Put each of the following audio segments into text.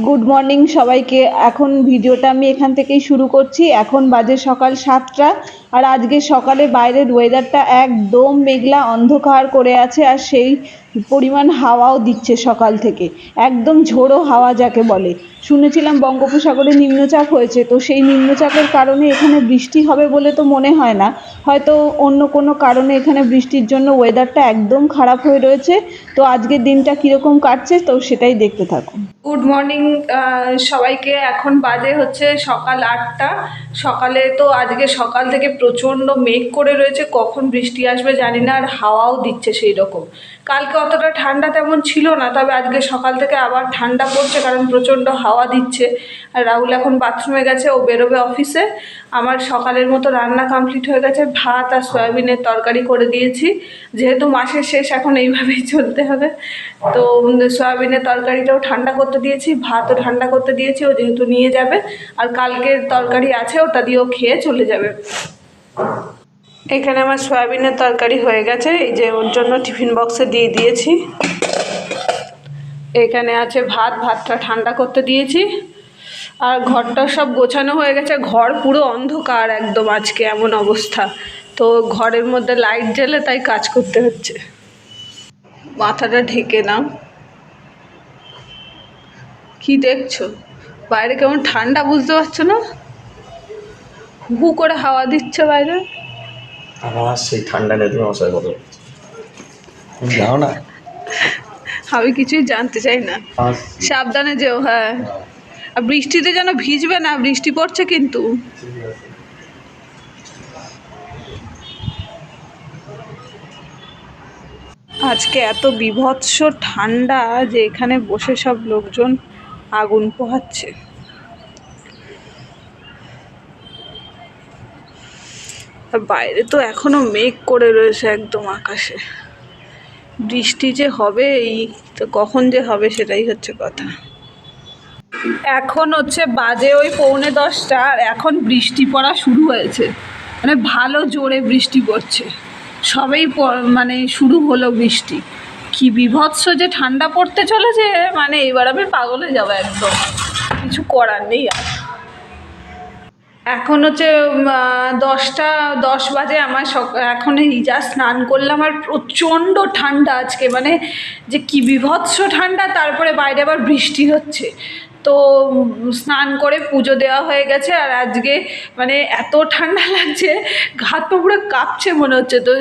Good morning সবাইকে। এখন ভিডিওটা আমি এখান থেকেই শুরু করছি। এখন বাজে সকাল 7টা। আর আজকে সকালে বাইরের ওয়েদারটা একদম মেঘলা অন্ধকার করে আছে, আর সেই পরিমাণ হাওয়াও দিচ্ছে সকাল থেকে, একদম ঝোড়ো হাওয়া যাকে বলে। শুনেছিলাম বঙ্গোপসাগরে নিম্নচাপ হয়েছে, তো সেই নিম্নচাপের কারণে এখানে বৃষ্টি হবে বলে তো মনে হয় না। হয়তো অন্য কোনো কারণে এখানে বৃষ্টির জন্য ওয়েদারটা একদম খারাপ হয়ে রয়েছে। তো আজকের দিনটা কীরকম কাটছে তো সেটাই দেখতে থাকুন। গুড মর্নিং সবাইকে। এখন বাজে হচ্ছে সকাল 8টা। সকালে তো আজকে সকাল থেকে প্রচণ্ড মেঘ করে রয়েছে, কখন বৃষ্টি আসবে জানি না, আর হাওয়াও দিচ্ছে সেই রকম। কালকে অতটা ঠান্ডা তেমন ছিল না, তবে আজকে সকাল থেকে আবার ঠান্ডা পড়ছে কারণ প্রচণ্ড হাওয়া দিচ্ছে। আর রাহুল এখন বাথরুমে গেছে, ও বেরোবে অফিসে। আমার সকালের মতো রান্না কমপ্লিট হয়ে গেছে, ভাত আর সয়াবিনের তরকারি করে দিয়েছি। যেহেতু মাসের শেষ এখন এইভাবেই চলতে হবে, তো সয়াবিনের তরকারিটাও ঠান্ডা করতে দিয়েছি, ভাতও ঠান্ডা করতে দিয়েছি, ও যেহেতু নিয়ে যাবে। আর কালকের তরকারি আছে, ওটা দিয়েও খেয়ে চলে যাবে। এখানে আমার সয়াবিনের তরকারি হয়ে গেছে, এই যে ওর জন্য টিফিন বক্সে দিয়ে দিয়েছি। এখানে আছে ভাত, ভাতটা ঠান্ডা করতে দিয়েছি। আর ঘরটা সব গোছানো হয়ে গেছে, ঘর পুরো অন্ধকার একদম, আজকে এমন অবস্থা। তো ঘরের মধ্যে লাইট জ্বেলে তাই কাজ করতে হচ্ছে। মাথাটা ঢেকে নাও। কি দেখছো? বাইরে কেমন ঠান্ডা, বুঝতে পারছো না? হু করে হাওয়া দিচ্ছে বাইরে। আমার সেই ঠান্ডা নেই, তুমি আমার সাথে কথা বলছো, তুমি জানো না। আমি কিছুই জানতে চাই না। সাবধানে যেও। হ্যাঁ, আর বৃষ্টিতে যেন ভিজবে না, বৃষ্টি পড়ছে কিন্তু। আজকে এত বীভৎস ঠান্ডা যে এখানে বসে সব লোকজন আগুন পোহাচ্ছে। আর বাইরে তো এখনো মেঘ করে রয়েছে একদম আকাশে। বৃষ্টি যে হবে, এই তো কখন যে হবে সেটাই হচ্ছে কথা। এখন হচ্ছে বাজে ওই 9:45, আর এখন বৃষ্টি পড়া শুরু হয়েছে, মানে ভালো জোরে বৃষ্টি পড়ছে। সবেই মানে শুরু হলো বৃষ্টি। কি বীভৎস যে ঠান্ডা পড়তে চলেছে, মানে এবার আমি পাগল হয়ে যাবো একদম, কিছু করার নেই আর। এখন হচ্ছে 10টা 10 বাজে। আমার এখন এই যা স্নান করলাম, আর প্রচণ্ড ঠান্ডা আজকে, মানে যে কি বীভৎস ঠান্ডা, তারপরে বাইরে আবার বৃষ্টি হচ্ছে। তো স্নান করে পুজো দেওয়া হয়ে গেছে, আর আজকে মানে এত ঠান্ডা লাগছে, হাত পা পুরো কাঁপছে মনে হচ্ছে। তো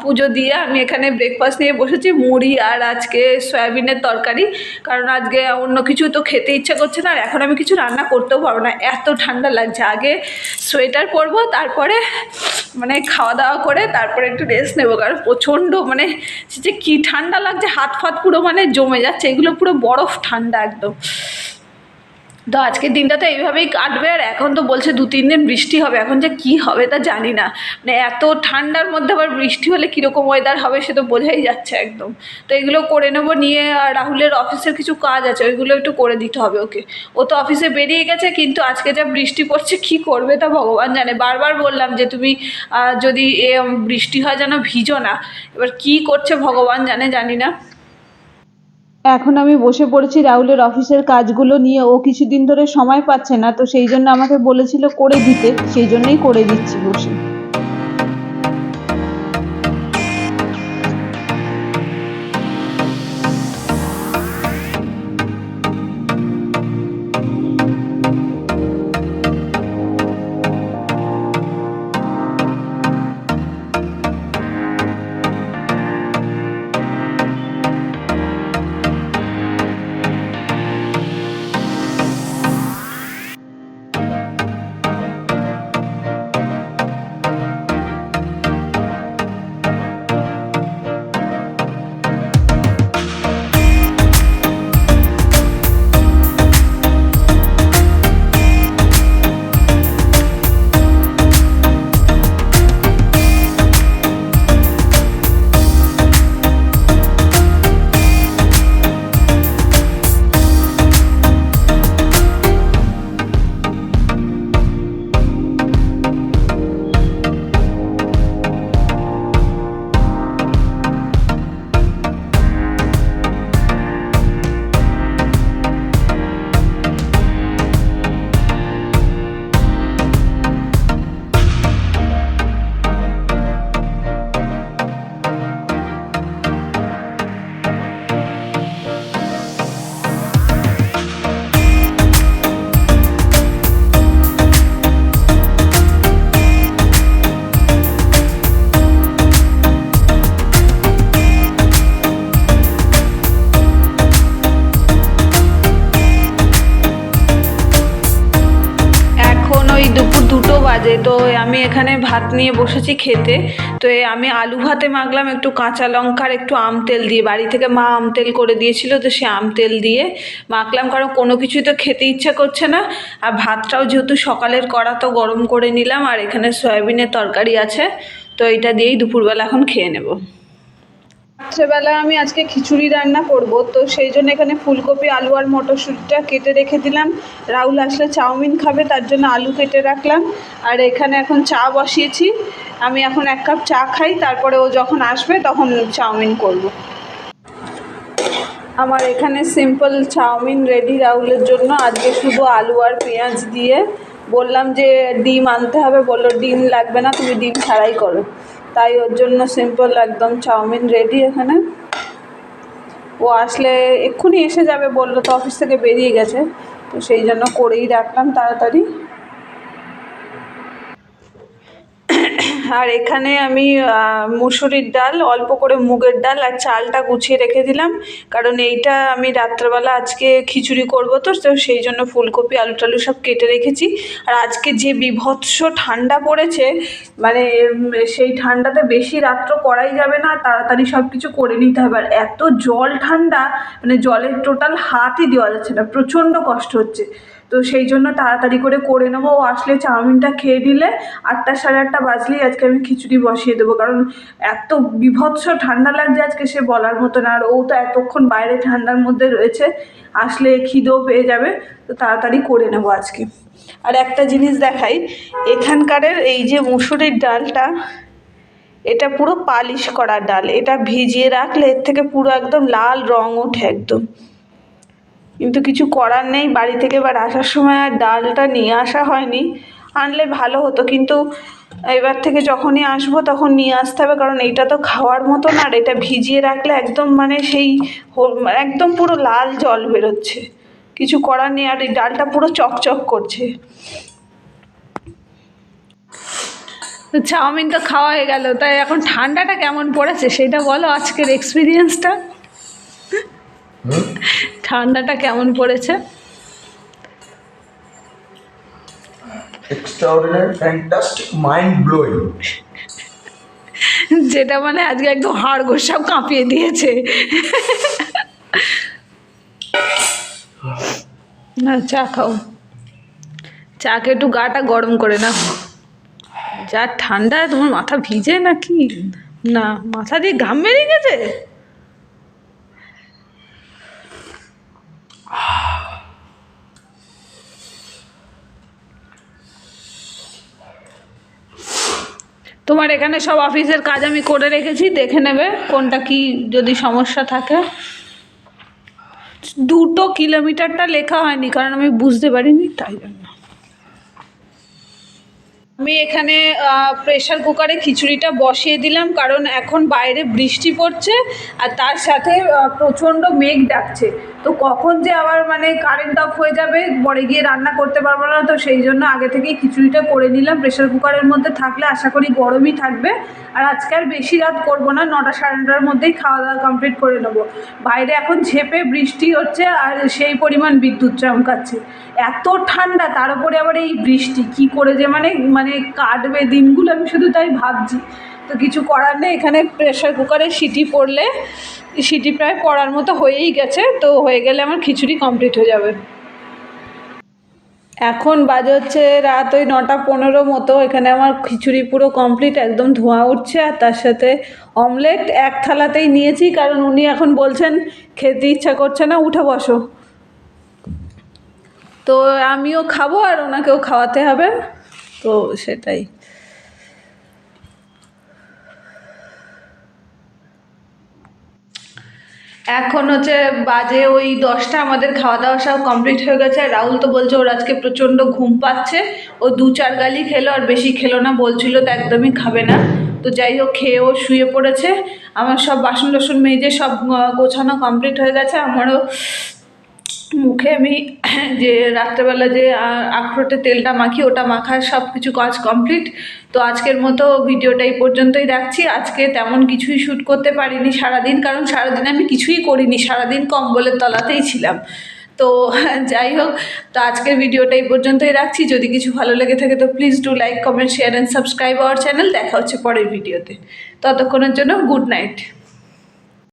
পুজো দিয়ে আমি এখানে ব্রেকফাস্ট নিয়ে বসেছি, মুড়ি আর আজকে সয়াবিনের তরকারি, কারণ আজকে অন্য কিছু তো খেতে ইচ্ছা করছে না। আর এখন আমি কিছু রান্না করতেও পারবো না, এত ঠান্ডা লাগছে। আগে সোয়েটার পরবো, তারপরে মানে খাওয়া দাওয়া করে তারপরে একটু রেস্ট নেবো, কারণ প্রচণ্ড মানে যে কী ঠান্ডা লাগছে, হাত ফাত পুরো মানে জমে যাচ্ছে, এগুলো পুরো বরফ ঠান্ডা একদম। তো আজকের দিনটা তো এইভাবেই কাটবে। আর এখন তো বলছে 2-3 দিন বৃষ্টি হবে, এখন যে কী হবে তা জানি না। মানে এত ঠান্ডার মধ্যে আবার বৃষ্টি হলে কীরকম ওয়েদার হবে সে তো বোঝাই যাচ্ছে একদম। তো এগুলো করে নেবো নিয়ে। আর রাহুলের অফিসের কিছু কাজ আছে, ওইগুলো একটু করে দিতে হবে ওকে। ও তো অফিসে বেরিয়ে গেছে, কিন্তু আজকে যা বৃষ্টি পড়ছে কী করবে তা ভগবান জানে। বারবার বললাম যে তুমি যদি বৃষ্টি হয় যেন ভিজো না, এবার কী করছে ভগবান জানে, জানি না। এখন আমি বসে পড়েছি রাহুলের অফিসের কাজগুলো নিয়ে। ও কিছুদিন ধরে সময় পাচ্ছে না, তো সেই জন্য আমাকে বলেছিল করে দিতে, সেই জন্যই করে দিচ্ছি বসে। বাজে। তো আমি এখানে ভাত নিয়ে বসেছি খেতে। তো আমি আলু ভাতে মাখলাম একটু কাঁচা লঙ্কা আর একটু আম তেল দিয়ে, বাড়ি থেকে মা আম তেল করে দিয়েছিল, তো সে আম তেল দিয়ে মাখলাম, কারণ কোনো কিছুই তো খেতে ইচ্ছা করছে না। আর ভাতটাও যেহেতু সকালের করা, তো গরম করে নিলাম। আর এখানে সয়াবিনের তরকারি আছে, তো এইটা দিয়েই দুপুরবেলা এখন খেয়ে নেব। রাত্রেবেলা আমি আজকে খিচুড়ি রান্না করব, তো সেই জন্য এখানে ফুলকপি, আলু আর মটরশুঁটিটা কেটে রেখে দিলাম। রাহুল আসলে চাউমিন খাবে, তার জন্য আলু কেটে রাখলাম। আর এখানে এখন চা বসিয়েছি, আমি এখন 1 কাপ চা খাই, তারপরে ও যখন আসবে তখন চাউমিন করব। আমার এখানে সিম্পল চাউমিন রেডি রাহুলের জন্য। আজকে শুধু আলু আর পেঁয়াজ দিয়ে, বললাম যে ডিম আনতে হবে, বললো ডিম লাগবে না, তুমি ডিম ছাড়াই করো। তাই ওর জন্য সিম্পল একদম চাউমিন রেডি এখানে। ও আসলে এক্ষুনি এসে যাবে বললো, তো অফিস থেকে বেরিয়ে গেছে, তো সেই জন্য করেই রাখলাম তাড়াতাড়ি। আর এখানে আমি মুসুরির ডাল, অল্প করে মুগের ডাল আর চালটা গুছিয়ে রেখে দিলাম, কারণ এইটা আমি রাত্রেবেলা আজকে খিচুড়ি করবো, তো সেই জন্য ফুলকপি, আলু টালু সব কেটে রেখেছি। আর আজকে যে বীভৎস ঠান্ডা পড়েছে, মানে সেই ঠান্ডাতে বেশি রাত্র করাই যাবে না, তাড়াতাড়ি সব কিছু করে নিতে হবে। আর এত জল ঠান্ডা, মানে জলের টোটাল হাতই দেওয়া যাচ্ছে না, প্রচণ্ড কষ্ট হচ্ছে। তো সেই জন্য তাড়াতাড়ি করে নেবো। ও আসলে চাউমিনটা খেয়ে দিলে 8টা সাড়ে 8টা বাজলেই আজকে আমি খিচুড়ি বসিয়ে দেবো, কারণ এত বীভৎস ঠান্ডা লাগছে আজকে, সে বলার মতো না। আর ও তো এতক্ষণ বাইরে ঠান্ডার মধ্যে রয়েছে, আসলে খিদেও পেয়ে যাবে, তো তাড়াতাড়ি করে নেবো আজকে। আর একটা জিনিস দেখাই, এখানকারের এই যে মুসুরির ডালটা, এটা পুরো পালিশ করা ডাল, এটা ভিজিয়ে রাখলে এর থেকে পুরো একদম লাল রং ওঠে একদম। কিন্তু কিছু করার নেই, বাড়ি থেকে এবার আসার সময় আর ডালটা নিয়ে আসা হয়নি, আনলে ভালো হতো। কিন্তু এবার থেকে যখনই আসবো তখন নিয়ে আসতে হবে, কারণ এইটা তো খাওয়ার মতো না। আর এটা ভিজিয়ে রাখলে একদম মানে সেই একদম পুরো লাল জল বেরোচ্ছে, কিছু করার নেই। আর এই ডালটা পুরো চকচক করছে। তো চাউমিন তো খাওয়া হয়ে গেল, তাই এখন ঠান্ডাটা কেমন পড়েছে সেটা বলো, আজকের এক্সপিরিয়েন্সটা। ঠান্ডাটা কেমন পড়েছে? Extraordinary, fantastic, mind blowing. যেটা মানে আজকে একদম হাড় গোড় সব কাঁপিয়ে দিয়েছে। না, চা খাও, চাকে একটু গাটা গরম করে নাও। যা ঠান্ডা, তোমার মাথা ভিজে নাকি? না, মাথা দিয়ে ঘাম বেরিয়ে গেছে। তোমার এখানে সব অফিসের কাজ আমি করে রেখেছি, দেখে নেবে কোনটা কি যদি সমস্যা থাকে। 2 কিলোমিটারটা লেখা হয়নি, কারণ আমি বুঝতে পারিনি, তাই জন্য। আমি এখানে প্রেশার কুকারে খিচুড়িটা বসিয়ে দিলাম, কারণ এখন বাইরে বৃষ্টি পড়ছে আর তার সাথে প্রচণ্ড মেঘ ডাকছে। তো কখন যে আবার মানে কারেন্ট অফ হয়ে যাবে, পরে গিয়ে রান্না করতে পারবো না, তো সেই জন্য আগে থেকেই খিচুড়িটা করে নিলাম। প্রেশার কুকারের মধ্যে থাকলে আশা করি গরমই থাকবে। আর আজকে আর বেশি রাত করবো না, 9টা সাড়ে 9টার মধ্যেই খাওয়া দাওয়া কমপ্লিট করে নেবো। বাইরে এখন ঝেঁপে বৃষ্টি হচ্ছে আর সেই পরিমাণ বিদ্যুৎ চমকাচ্ছে, এত ঠান্ডা, তার উপরে আবার এই বৃষ্টি, কি করে যে মানে মানে কাটবে দিনগুলো, আমি শুধু তাই ভাবছি। তো কিছু করার নেই, এখানে প্রেশার কুকারে সিটি পড়লে, সিটি প্রায় পড়ার মতো হয়েই গেছে, তো হয়ে গেলে আমার খিচুড়ি কমপ্লিট হয়ে যাবে। এখন বাজে হচ্ছে রাত ওই 9টা 15 মতো। এখানে আমার খিচুড়ি পুরো কমপ্লিট, একদম ধোঁয়া উঠছে। আর তার সাথে অমলেট 1 থালাতেই নিয়েছি, কারণ উনি এখন বলছেন খেতে ইচ্ছা করছে না, উঠে বসো। তো আমিও খাবো আর ওনাকেও খাওয়াতে হবে, তো সেটাই। এখন হচ্ছে বাজে ওই 10টা, আমাদের খাওয়া দাওয়া সব কমপ্লিট হয়ে গেছে। আর রাহুল তো বলছে ওর আজকে প্রচণ্ড ঘুম পাচ্ছে, ও 2-4 গালি খেলো আর বেশি খেলো না, বলছিল তো একদমই খাবে না। তো যাই হোক, খেয়ে ও শুয়ে পড়েছে। আমার সব বাসন টাসন মেজে সব গোছানো কমপ্লিট হয়ে গেছে। আমারও মুখে আমি যে রাত্রেবেলা যে আখরোটের তেলটা মাখি, ওটা মাখার সব কিছু কাজ কমপ্লিট। তো আজকের মতো ভিডিওটা এই পর্যন্তই রাখছি। আজকে তেমন কিছুই শ্যুট করতে পারিনি সারাদিন, কারণ সারাদিন আমি কিছুই করিনি, সারাদিন কম্বলের তলাতেই ছিলাম। তো যাই হোক, তো আজকের ভিডিওটা এই পর্যন্তই রাখছি। যদি কিছু ভালো লেগে থাকে তো please do like, comment, share and subscribe our channel. দেখা হচ্ছে পরের ভিডিওতে। ততক্ষণের জন্য গুড নাইট।